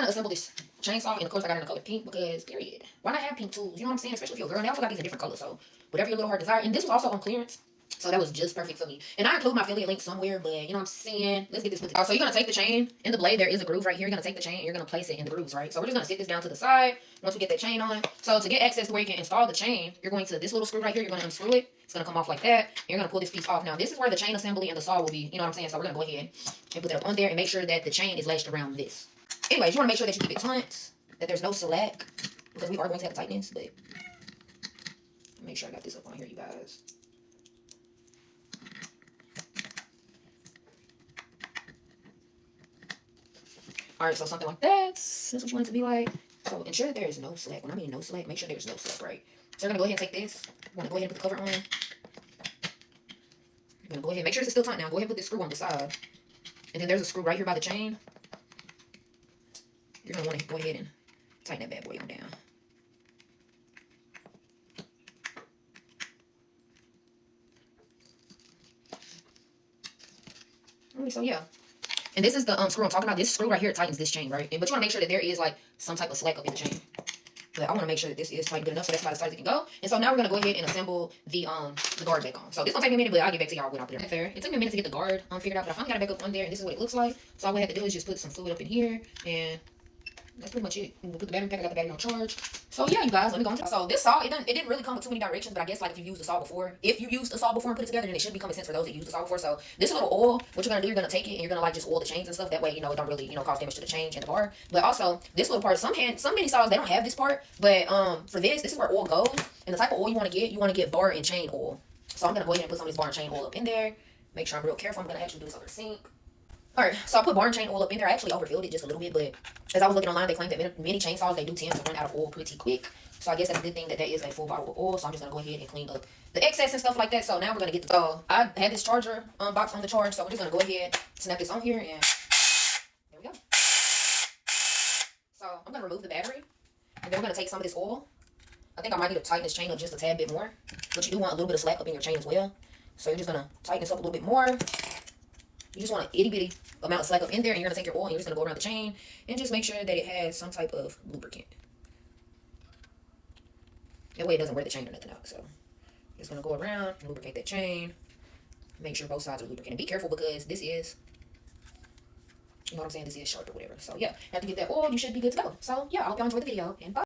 gonna assemble this chainsaw, and of course I got it in the color pink because period. Why not have pink tools? You know what I'm saying? Especially if you're a girl. And they also got these in different colors, so whatever your little heart desire. And this was also on clearance. So that was just perfect for me. And I include my affiliate link somewhere, but you know what I'm saying? Let's get this put together. So you're going to take the chain. In the blade, there is a groove right here. You're going to take the chain and you're going to place it in the grooves, right? So we're just going to sit this down to the side once we get that chain on. So to get access to where you can install the chain, you're going to this little screw right here. You're going to unscrew it. It's going to come off like that. And you're going to pull this piece off. Now, this is where the chain assembly and the saw will be. You know what I'm saying? So we're going to go ahead and put that up on there and make sure that the chain is lashed around this. Anyways, you want to make sure that you keep it taut, that there's no slack, because we are going to have tightness, but make sure I got this up on here, you guys. Alright, so something like that. That's what you want it to be like. So ensure that there is no slack. When I mean no slack, make sure there's no slack, right? So we're going to go ahead and take this. We're going to go ahead and put the cover on. We're going to go ahead and make sure it's still tight now. Go ahead and put this screw on the side. And then there's a screw right here by the chain. You're going to want to go ahead and tighten that bad boy on down. Alright, so yeah. And this is the screw I'm talking about. This screw right here tightens this chain, right? But you want to make sure that there is like some type of slack up in the chain. But I want to make sure that this is tight good enough, so that's about as tight as it can go. And so now we're gonna go ahead and assemble the guard back on. So this gonna take me a minute, but I'll get back to y'all when I put it there. It took me a minute to get the guard figured out, but I finally got it back up on there, and this is what it looks like. So all we have to do is just put some fluid up in here, and that's pretty much it. We'll put the battery pack. I got the battery on charge. So yeah, you guys, let me go into. So this saw, it didn't really come with too many directions, but I guess like if you used the saw before, and put it together, then it should be common sense for those that used the saw before. So this little oil, what you're gonna do, you're gonna take it and you're gonna like just oil the chains and stuff. That way, you know, it don't really, you know, cause damage to the chain and the bar. But also this little part, some many saws they don't have this part, but for this is where oil goes. And the type of oil you want to get bar and chain oil. So I'm gonna go ahead and put some of this bar and chain oil up in there. Make sure I'm real careful. I'm gonna actually do this over the sink. Alright, so I put bar and chain oil up in there. I actually overfilled it just a little bit, but as I was looking online, they claim that many chainsaws, they do tend to run out of oil pretty quick. So I guess that's a good thing that there is a full bottle of oil. So I'm just going to go ahead and clean up the excess and stuff like that. So now we're going to get the... So I had this charger box on the charge, so we're just going to go ahead, snap this on here, and there we go. So I'm going to remove the battery, and then we're going to take some of this oil. I think I might need to tighten this chain up just a tad bit more, but you do want a little bit of slack up in your chain as well. So you're just going to tighten this up a little bit more. You just want an itty bitty amount of slack up in there, and you're going to take your oil and you're just going to go around the chain and just make sure that it has some type of lubricant. That way it doesn't wear the chain or nothing out. So just going to go around and lubricate that chain. Make sure both sides are lubricated. And be careful because this is, you know what I'm saying, this is sharp or whatever. So yeah, after you get that oil, you should be good to go. So yeah, I hope y'all enjoyed the video, and bye.